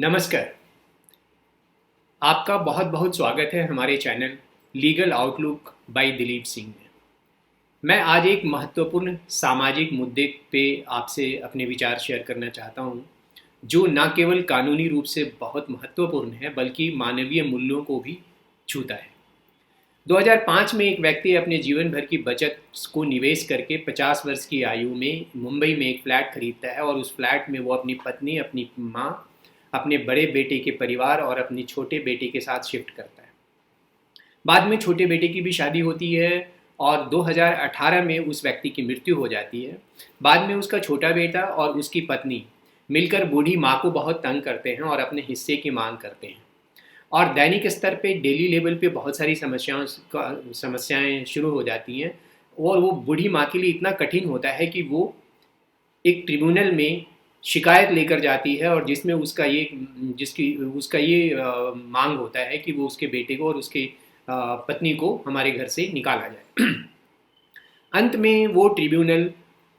नमस्कार। आपका बहुत बहुत स्वागत है हमारे channel legal outlook by Dilip Singh में। मैं आज एक महत्वपूर्ण सामाजिक मुद्दे पे आपसे अपने विचार शेयर करना चाहता हूँ, जो न केवल कानूनी रूप से बहुत महत्वपूर्ण है बल्कि मानवीय मूल्यों को भी छूता है। 2005 में एक व्यक्ति अपने जीवन भर की बचत को निवेश करके 50 वर्ष की आयु में मुंबई में एक फ्लैट खरीदता है और उस फ्लैट में वो अपनी पत्नी, अपनी माँ, अपने बड़े बेटे के परिवार और अपने छोटे बेटे के साथ शिफ्ट करता है। बाद में छोटे बेटे की भी शादी होती है और 2018 में उस व्यक्ति की मृत्यु हो जाती है। बाद में उसका छोटा बेटा और उसकी पत्नी मिलकर बूढ़ी माँ को बहुत तंग करते हैं और अपने हिस्से की मांग करते हैं। और दैनिक स्तर पे डेली लेवल पे बहुत सारी समस्याएं शुरू हो जाती हैं और वो बूढ़ी माँ के लिए इतना कठिन होता है कि वो एक ट्रिब्यूनल में शिकायत लेकर जाती है और जिसमें उसका ये मांग होता है कि वो उसके बेटे को और उसके पत्नी को हमारे घर से निकाला जाए। अंत में वो ट्रिब्यूनल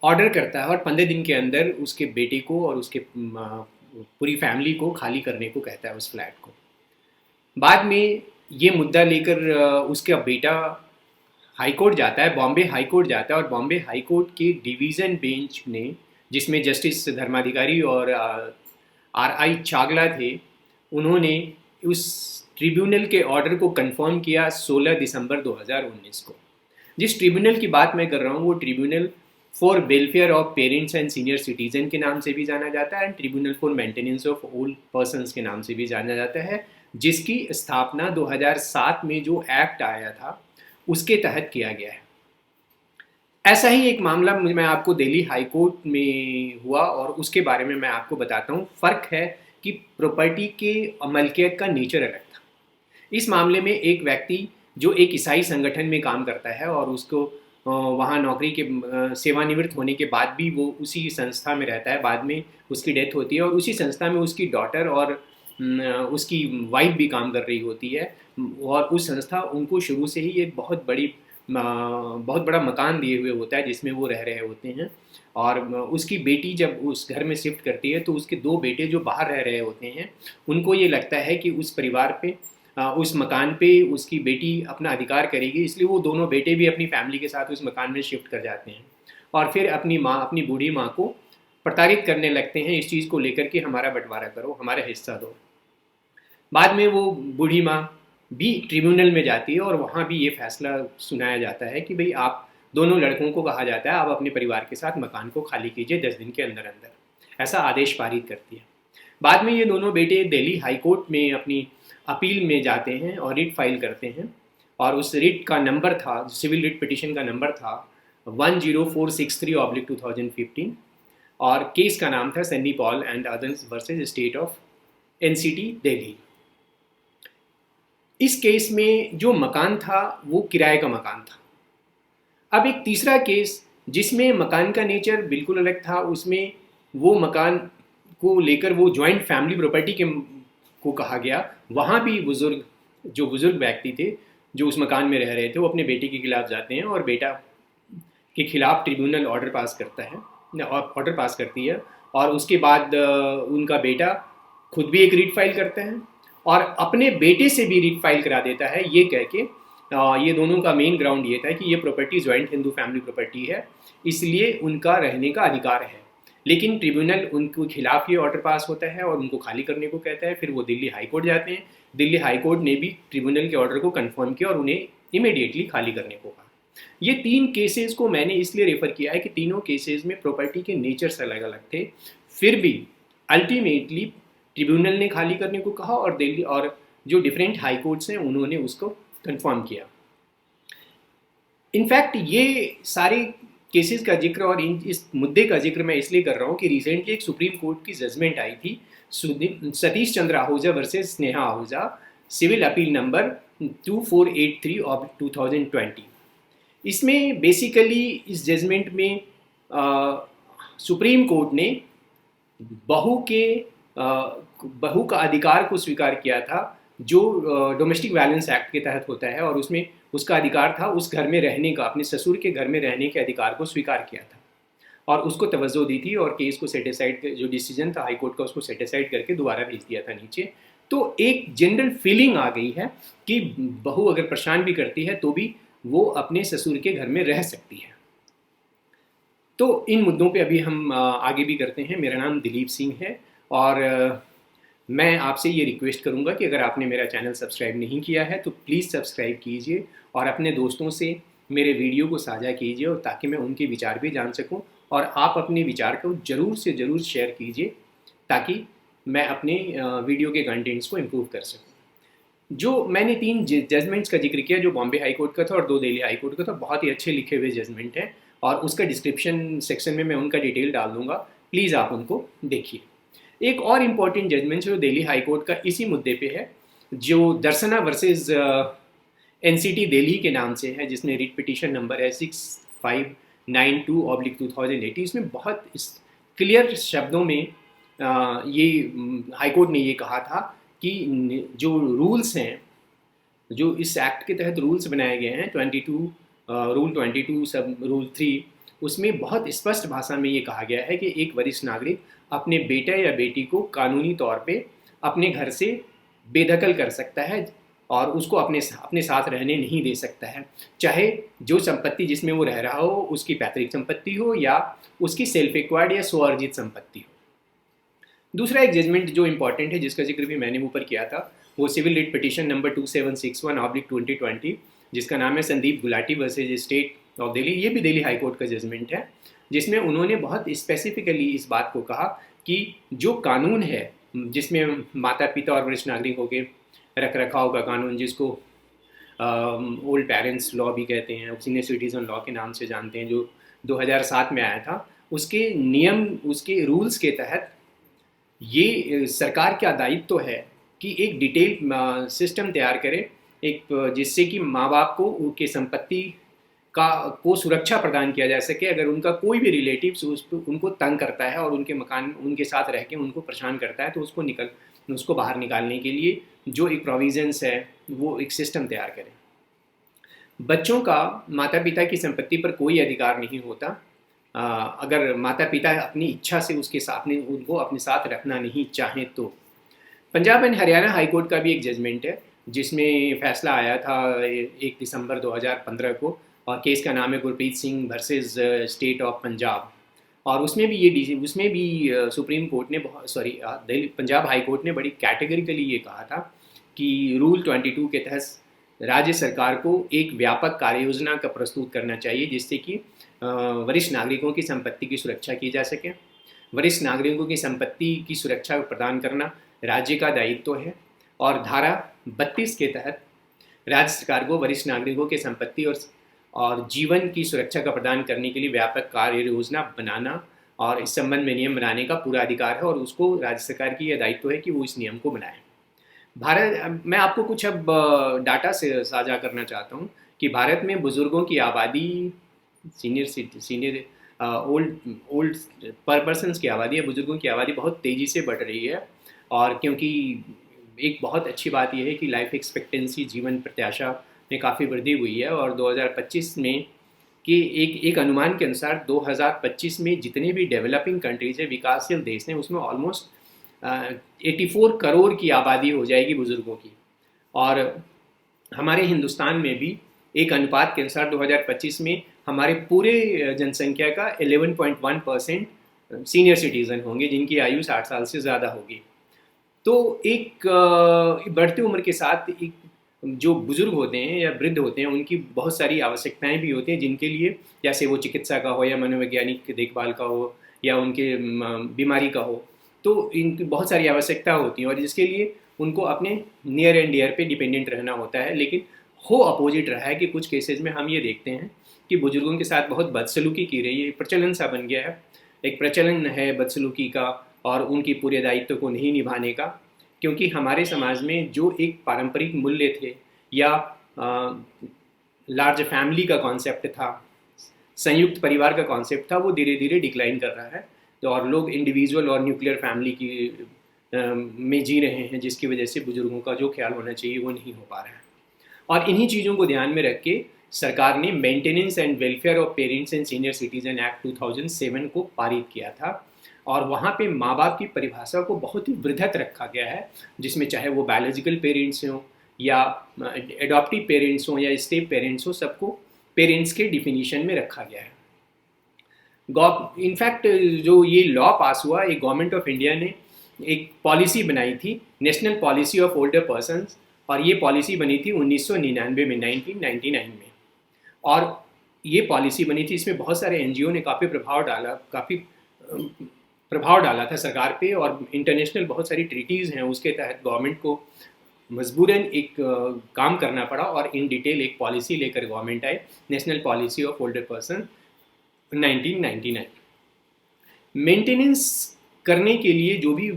ऑर्डर करता है और 15 दिन के अंदर उसके बेटे को और उसके पूरी फैमिली को खाली करने को कहता है उस फ्लैट को। बाद में ये मुद्दा लेकर उसका बेटा हाई कोर्ट जाता है, बॉम्बे हाई कोर्ट जाता है और बॉम्बे हाई कोर्ट के डिवीज़न बेंच ने, जिसमें जस्टिस धर्माधिकारी और RI चागला थे, उन्होंने उस ट्रिब्यूनल के ऑर्डर को कंफर्म किया 16 दिसंबर 2019 को। जिस ट्रिब्यूनल की बात मैं कर रहा हूँ वो tribunal for welfare of parents and senior citizen के नाम से भी जाना जाता है and tribunal for maintenance of old persons के नाम से भी जाना जाता है, जिसकी स्थापना 2007 में जो एक्ट आया था उसके तहत किया गया है। ऐसा ही एक मामला मैं आपको दिल्ली हाई कोर्ट में हुआ और उसके बारे में मैं आपको बताता हूँ। फ़र्क है कि प्रॉपर्टी के मलकियत का नेचर अलग था। इस मामले में एक व्यक्ति जो एक ईसाई संगठन में काम करता है और उसको वहाँ नौकरी के सेवानिवृत्त होने के बाद भी वो उसी संस्था में रहता है। बाद में उसकी डेथ होती है और उसी संस्था में उसकी डॉटर और उसकी वाइफ भी काम कर रही होती है और उस संस्था उनको शुरू से ही एक बहुत बड़ा मकान दिए हुए होता है जिसमें वो रह रहे होते हैं। और उसकी बेटी जब उस घर में शिफ्ट करती है तो उसके दो बेटे जो बाहर रह रहे होते हैं उनको ये लगता है कि उस परिवार पे, उस मकान पे उसकी बेटी अपना अधिकार करेगी, इसलिए वो दोनों बेटे भी अपनी फैमिली के साथ उस मकान में शिफ्ट कर जाते हैं और फिर अपनी बूढ़ी माँ को प्रताड़ित करने लगते हैं इस चीज़ को लेकर कि हमारा बंटवारा करो, हमारा हिस्सा दो। बाद में वो बूढ़ी माँ भी ट्रिब्यूनल में जाती है और वहाँ भी ये फैसला सुनाया जाता है कि भाई आप दोनों लड़कों को कहा जाता है आप अपने परिवार के साथ मकान को खाली कीजिए 10 दिन के अंदर अंदर, ऐसा आदेश पारित करती है। बाद में ये दोनों बेटे दिल्ली हाई कोर्ट में अपनी अपील में जाते हैं और रिट फाइल करते हैं और उस रिट का नंबर था, सिविल रिट पिटिशन का नंबर था 10463/2015 और केस का नाम था Sunny Paul and others versus state of NCT Delhi. इस केस में जो मकान था वो किराए का मकान था। अब एक तीसरा केस जिसमें मकान का नेचर बिल्कुल अलग था, उसमें वो मकान को लेकर वो जॉइंट फैमिली प्रॉपर्टी को कहा गया। वहाँ भी बुजुर्ग व्यक्ति थे जो उस मकान में रह रहे थे, वो अपने बेटे के खिलाफ जाते हैं और बेटा के खिलाफ ट्रिब्यूनल ऑर्डर पास करती है और उसके बाद उनका बेटा खुद भी एक रिट फाइल करता है और अपने बेटे से भी रिट फाइल करा देता है ये कह के, ये दोनों का मेन ग्राउंड ये था कि ये property joint Hindu family property है, इसलिए उनका रहने का अधिकार है। लेकिन ट्रिब्यूनल उनके खिलाफ ये ऑर्डर पास होता है और उनको खाली करने को कहता है। फिर वो दिल्ली हाई कोर्ट जाते हैं। दिल्ली हाई कोर्ट ने भी ट्रिब्यूनल के ऑर्डर को कंफर्म किया और उन्हें इमीडिएटली खाली करने को कहा। ये 3 केसेस को मैंने इसलिए रेफर किया है कि तीनों केसेस में प्रॉपर्टी के नेचर्स अलग अलग थे, फिर भी अल्टीमेटली ट्रिब्यूनल ने खाली करने को कहा और दिल्ली और जो डिफरेंट हाई कोर्ट्स हैं उन्होंने उसको कंफर्म किया। इनफैक्ट ये सारे केसेस का जिक्र और इस मुद्दे का जिक्र मैं इसलिए कर रहा हूँ कि रिसेंटली एक सुप्रीम कोर्ट की जजमेंट आई थी, Satish Chandra Ahuja versus Sneha Ahuja, civil appeal number 2483/2020। इसमें बेसिकली इस जजमेंट में सुप्रीम कोर्ट ने बहू का अधिकार को स्वीकार किया था जो डोमेस्टिक वायलेंस एक्ट के तहत होता है और उसमें उसका अधिकार था उस घर में रहने का, अपने ससुर के घर में रहने के अधिकार को स्वीकार किया था। और उसको तवज्जो दी थी और केस को सेटिसाइड, जो डिसीजन था हाई कोर्ट का उसको सेटिसाइड करके दोबारा भेज दिया था नीचे। तो एक जनरल फीलिंग आ गई है कि बहू अगर परेशान भी करती है तो भी वो अपने ससुर के घर में रह सकती है। तो इन मुद्दों पे अभी हम आगे भी करते हैं। मेरा नाम दिलीप सिंह है और मैं आपसे ये रिक्वेस्ट करूँगा कि अगर आपने मेरा चैनल सब्सक्राइब नहीं किया है तो प्लीज़ सब्सक्राइब कीजिए और अपने दोस्तों से मेरे वीडियो को साझा कीजिए, और ताकि मैं उनके विचार भी जान सकूं, और आप अपने विचार को ज़रूर से ज़रूर शेयर कीजिए ताकि मैं अपने वीडियो के कंटेंट्स को इम्प्रूव कर सकूं। जो मैंने 3 जजमेंट्स का जिक्र किया, जो बॉम्बे हाई कोर्ट का था और 2 दिल्ली हाई कोर्ट का था, बहुत ही अच्छे लिखे हुए जजमेंट हैं और उसका डिस्क्रिप्शन सेक्शन में मैं उनका डिटेल डाल दूँगा, प्लीज़ आप उनको देखिए। एक और इम्पॉर्टेंट जजमेंट जो दिल्ली हाई कोर्ट का इसी मुद्दे पे है, जो दर्शना वर्सेस एनसीटी दिल्ली के नाम से है, जिसमें रिट पिटीशन नंबर है 6592/2018। इसमें बहुत क्लियर शब्दों में ये हाई कोर्ट ने ये कहा था कि जो रूल्स हैं, जो इस एक्ट के तहत रूल्स बनाए गए हैं 22 रूल 22 सब रूल 3, उसमें बहुत स्पष्ट भाषा में ये कहा गया है कि एक वरिष्ठ नागरिक अपने बेटा या बेटी को कानूनी तौर पे अपने घर से बेदखल कर सकता है और उसको अपने साथ रहने नहीं दे सकता है, चाहे जो संपत्ति जिसमें वो रह रहा हो उसकी पैतृक संपत्ति हो या उसकी सेल्फ एक्वायर्ड या स्वअर्जित संपत्ति हो। दूसरा एक जजमेंट जो इंपॉर्टेंट है, जिसका जिक्र भी मैंने ऊपर किया था, वो सिविल रिट पिटीशन नंबर 2761/2020, जिसका नाम है Sandeep Gulati versus state of Delhi. ये भी दिल्ली हाई कोर्ट का जजमेंट है, जिसमें उन्होंने बहुत स्पेसिफिकली इस बात को कहा कि जो कानून है, जिसमें माता पिता और वरिष्ठ नागरिकों के रख रखाव का कानून, जिसको ओल्ड पेरेंट्स लॉ भी कहते हैं, सीनियर सिटीजन लॉ के नाम से जानते हैं, जो 2007 में आया था, उसके नियम, उसके रूल्स के तहत ये सरकार का दायित्व है कि एक डिटेल सिस्टम तैयार करे, एक जिससे कि माँ बाप को उनके संपत्ति को सुरक्षा प्रदान किया जा सके अगर उनका कोई भी रिलेटिव्स उनको तंग करता है और उनके मकान उनके साथ रह के उनको परेशान करता है, तो उसको बाहर निकालने के लिए जो एक प्रोविजंस है वो एक सिस्टम तैयार करें। बच्चों का माता पिता की संपत्ति पर कोई अधिकार नहीं होता अगर माता पिता अपनी इच्छा से उनको अपने साथ रखना नहीं चाहें तो। Punjab and Haryana high court का भी एक जजमेंट है, जिसमें फैसला आया था 1 दिसंबर 2015 को, और केस का नाम है Gurpreet Singh versus state of Punjab. और उसमें भी सुप्रीम कोर्ट ने पंजाब हाई कोर्ट ने बड़ी कैटेगरिकली ये कहा था कि रूल 22 के तहत राज्य सरकार को एक व्यापक कार्य योजना का प्रस्तुत करना चाहिए, जिससे कि वरिष्ठ नागरिकों की संपत्ति की सुरक्षा की जा सके। वरिष्ठ नागरिकों की संपत्ति की सुरक्षा प्रदान करना राज्य का दायित्व है, और धारा 32 के तहत राज्य सरकार को वरिष्ठ नागरिकों की संपत्ति और जीवन की सुरक्षा का प्रदान करने के लिए व्यापक कार्य योजना बनाना और इस संबंध में नियम बनाने का पूरा अधिकार है, और उसको राज्य सरकार की यह दायित्व है कि वो इस नियम को बनाए। मैं आपको कुछ अब डाटा से साझा करना चाहता हूँ कि भारत में बुज़ुर्गों की आबादी, सीनियर ओल्ड पर्सन्स की आबादी या बुज़ुर्गों की आबादी बहुत तेज़ी से बढ़ रही है। और क्योंकि एक बहुत अच्छी बात यह है कि लाइफ एक्सपेक्टेंसी, जीवन प्रत्याशा में काफ़ी वृद्धि हुई है, और 2025 में कि एक अनुमान के अनुसार 2025 में जितने भी डेवलपिंग कंट्रीज़ है, विकासशील देश हैं, उसमें ऑलमोस्ट 84 करोड़ की आबादी हो जाएगी बुज़ुर्गों की। और हमारे हिंदुस्तान में भी एक अनुपात के अनुसार 2025 में हमारे पूरे जनसंख्या का 11.1% सीनियर सिटीज़न होंगे, जिनकी आयु 60 साल से ज़्यादा होगी। तो एक बढ़ती उम्र के साथ एक जो बुज़ुर्ग होते हैं या वृद्ध होते हैं, उनकी बहुत सारी आवश्यकताएं भी होती हैं, जिनके लिए जैसे वो चिकित्सा का हो या मनोवैज्ञानिक देखभाल का हो या उनके बीमारी का हो, तो इनकी बहुत सारी आवश्यकता होती हैं, और जिसके लिए उनको अपने नियर एंड डियर पे डिपेंडेंट रहना होता है। लेकिन हो अपोजिट रहा है कि कुछ केसेस में हम ये देखते हैं कि बुज़ुर्गों के साथ बहुत बदसलूकी की रही है, प्रचलन सा बन गया है, एक प्रचलन है बदसलूकी का और उनकी पूरे दायित्व को नहीं निभाने का। क्योंकि हमारे समाज में जो एक पारंपरिक मूल्य थे या लार्ज फैमिली का कॉन्सेप्ट था, संयुक्त परिवार का कॉन्सेप्ट था, वो धीरे धीरे डिक्लाइन कर रहा है। तो और लोग इंडिविजुअल और न्यूक्लियर फैमिली की में जी रहे हैं, जिसकी वजह से बुज़ुर्गों का जो ख्याल होना चाहिए वो नहीं हो पा रहा है। और इन्हीं चीज़ों को ध्यान में रख के सरकार ने maintenance and welfare of parents and senior citizen act 2007 को पारित किया था। और वहाँ पे माँ बाप की परिभाषा को बहुत ही वृहत रखा गया है, जिसमें चाहे वो बायोलॉजिकल पेरेंट्स हों या एडॉप्टिव पेरेंट्स हों या स्टेप पेरेंट्स हों, सबको पेरेंट्स के डिफिनीशन में रखा गया है। इनफैक्ट जो ये लॉ पास हुआ, एक गवर्नमेंट ऑफ इंडिया ने एक पॉलिसी बनाई थी, national policy of older persons, और ये पॉलिसी बनी थी 1999 में, 1999 में। और ये पॉलिसी बनी थी, इसमें बहुत सारे एनजीओ ने काफ़ी प्रभाव डाला था सरकार पे, और इंटरनेशनल बहुत सारी ट्रीटीज़ हैं, उसके तहत गवर्नमेंट को मजबूरन एक काम करना पड़ा और इन डिटेल एक पॉलिसी लेकर गवर्नमेंट आए, national policy of older person 1999। Maintenance करने के लिए जो भी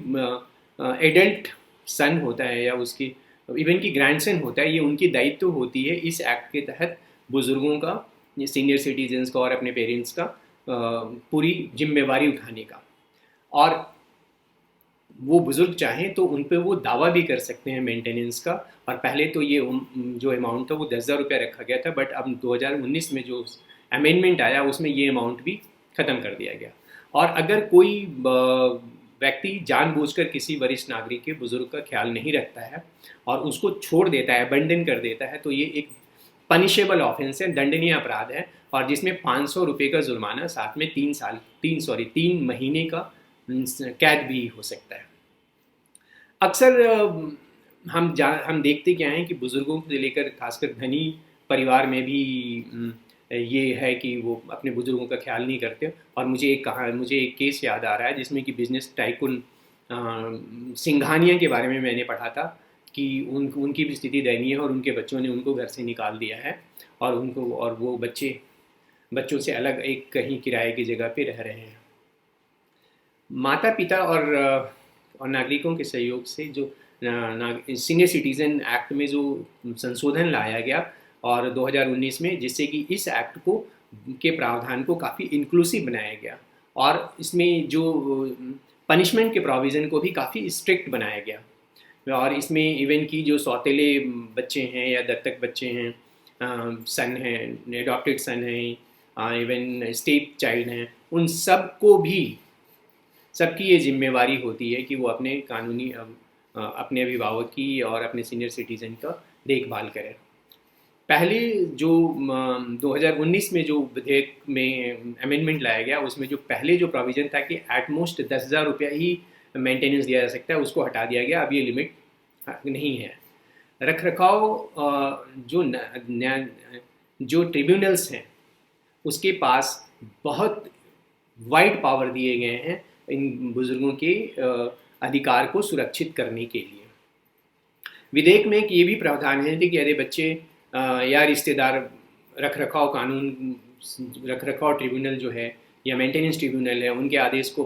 एडल्ट सन होता है या उसकी इवन की ग्रैंडसन होता है, ये उनकी दायित्व होती है इस एक्ट के तहत बुज़ुर्गों का, सीनियर सिटीजन्स का और अपने पेरेंट्स का पूरी जिम्मेवारी उठाने का। और वो बुज़ुर्ग चाहें तो उन पे वो दावा भी कर सकते हैं मेंटेनेंस का। और पहले तो ये जो अमाउंट था वो 10,000 रुपया रखा गया था, बट अब 2019 में जो अमेंडमेंट आया उसमें ये अमाउंट भी ख़त्म कर दिया गया। और अगर कोई व्यक्ति जानबूझकर किसी वरिष्ठ नागरिक के बुज़ुर्ग का ख्याल नहीं रखता है और उसको छोड़ देता है, अबंडन कर देता है, तो ये एक पनिशेबल ऑफेंस है, दंडनीय अपराध है, और जिसमें 500 रुपये का जुर्माना, साथ में 3 महीने का कैद भी हो सकता है। अक्सर हम देखते क्या हैं कि बुज़ुर्गों को लेकर, खासकर धनी परिवार में भी ये है कि वो अपने बुज़ुर्गों का ख्याल नहीं करते। और मुझे एक केस याद आ रहा है जिसमें कि बिजनेस टाइकून सिंघानिया के बारे में मैंने पढ़ा था कि उनकी भी स्थिति दयनीय है और उनके बच्चों ने उनको घर से निकाल दिया है, और वो बच्चों से अलग एक कहीं किराए की जगह पे रह रहे हैं। माता पिता और नागरिकों के सहयोग से जो सीनियर सिटीज़न एक्ट में जो संशोधन लाया गया और 2019 में, जिससे कि इस एक्ट को के प्रावधान को काफ़ी इंक्लूसिव बनाया गया, और इसमें जो पनिशमेंट के प्रोविज़न को भी काफ़ी स्ट्रिक्ट बनाया गया। और इसमें इवन की जो सौतेले बच्चे हैं या दत्तक बच्चे हैं, सन हैं, एडॉप्टेड सन हैं, इवन स्टेप चाइल्ड हैं, उन सबको भी, सबकी ये जिम्मेवारी होती है कि वो अपने अभिभावक की और अपने सीनियर सिटीज़न का देखभाल करें। पहले जो 2019 में जो विधेयक में अमेंडमेंट लाया गया, उसमें जो पहले जो प्रोविज़न था कि एटमोस्ट 10,000 रुपया ही मेंटेनेंस दिया जा सकता है, उसको हटा दिया गया। अब ये लिमिट नहीं है। रख रखाव जो ट्रिब्यूनल्स हैं उसके पास बहुत वाइड पावर दिए गए हैं इन बुज़ुर्गों के अधिकार को सुरक्षित करने के लिए। विधेयक में एक ये भी प्रावधान है कि यदि बच्चे या रिश्तेदार रख रखाव ट्रिब्यूनल जो है या मेंटेनेंस ट्रिब्यूनल है, उनके आदेश को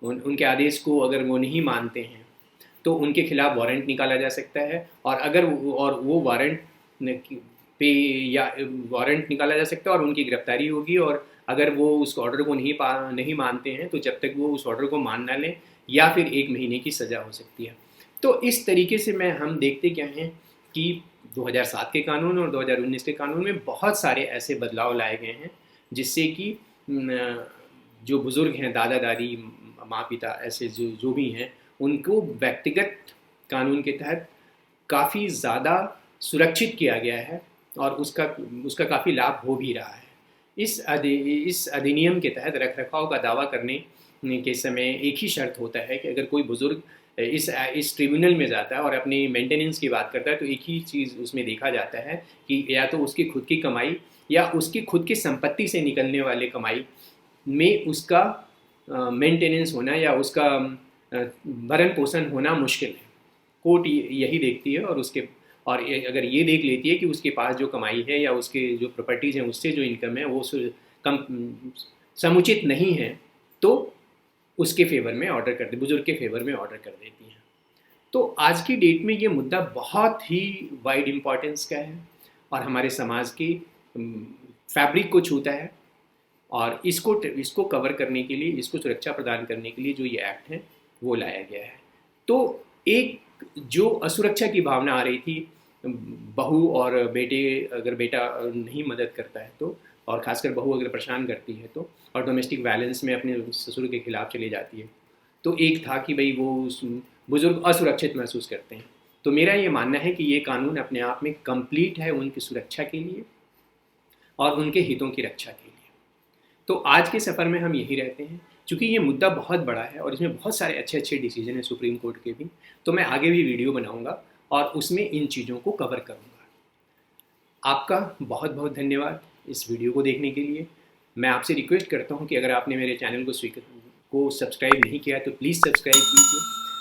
उनके आदेश को अगर वो नहीं मानते हैं तो उनके खिलाफ वारंट निकाला जा सकता है। और अगर वो वारंट निकाला जा सकता है और उनकी गिरफ्तारी होगी। और अगर वो उस ऑर्डर को नहीं मानते हैं तो जब तक वो उस ऑर्डर को मान ना लें, या फिर 1 महीने की सज़ा हो सकती है। तो इस तरीके से हम देखते क्या हैं कि 2007 के कानून और 2019 के कानून में बहुत सारे ऐसे बदलाव लाए गए हैं, जिससे कि जो बुज़ुर्ग हैं, दादा दादी, माँ पिता, ऐसे जो भी हैं, उनको व्यक्तिगत कानून के तहत काफ़ी ज़्यादा सुरक्षित किया गया है और उसका काफ़ी लाभ हो भी रहा है। इस अधिनियम के तहत रखरखाव का दावा करने के समय एक ही शर्त होता है कि अगर कोई बुज़ुर्ग इस ट्रिब्यूनल में जाता है और अपनी मेंटेनेंस की बात करता है, तो एक ही चीज़ उसमें देखा जाता है कि या तो उसकी खुद की कमाई या उसकी खुद की संपत्ति से निकलने वाले कमाई में उसका मेंटेनेंस होना या उसका भरण पोषण होना मुश्किल है। कोर्ट यही देखती है, और अगर ये देख लेती है कि उसके पास जो कमाई है या उसके जो प्रॉपर्टीज़ हैं उससे जो इनकम है वो समुचित नहीं है, तो उसके फेवर में ऑर्डर कर बुजुर्ग के फेवर में ऑर्डर कर देती हैं। तो आज की डेट में ये मुद्दा बहुत ही वाइड इम्पॉर्टेंस का है और हमारे समाज की फैब्रिक को छूता है। और इसको कवर करने के लिए, इसको सुरक्षा प्रदान करने के लिए जो ये एक्ट है वो लाया गया है। तो एक जो असुरक्षा की भावना आ रही थी बहू और बेटे, अगर बेटा नहीं मदद करता है तो, और ख़ासकर बहू अगर परेशान करती है तो, और डोमेस्टिक वायलेंस में अपने ससुर के खिलाफ चली जाती है, तो एक था कि भाई वो उस बुज़ुर्ग असुरक्षित महसूस करते हैं। तो मेरा ये मानना है कि ये कानून अपने आप में कंप्लीट है उनकी सुरक्षा के लिए और उनके हितों की रक्षा के लिए। तो आज के सफ़र में हम यही रहते हैं। चूँकि ये मुद्दा बहुत बड़ा है और इसमें बहुत सारे अच्छे अच्छे डिसीजन हैं सुप्रीम कोर्ट के भी, तो मैं आगे भी वीडियो बनाऊंगा और उसमें इन चीज़ों को कवर करूंगा। आपका बहुत बहुत धन्यवाद इस वीडियो को देखने के लिए। मैं आपसे रिक्वेस्ट करता हूं कि अगर आपने मेरे चैनल को सब्सक्राइब नहीं किया है तो प्लीज़ सब्सक्राइब कीजिए,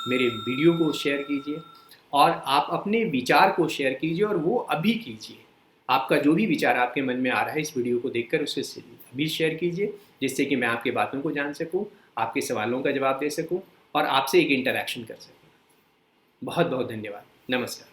मेरे वीडियो को शेयर कीजिए और आप अपने विचार को शेयर कीजिए, और वो अभी कीजिए। आपका जो भी विचार आपके मन में आ रहा है इस वीडियो को देखकर उसे अभी शेयर कीजिए, जिससे कि मैं आपकी बातों को जान सकूं, आपके सवालों का जवाब दे सकूं और आपसे एक इंटरैक्शन कर सकूं। बहुत बहुत धन्यवाद। नमस्कार।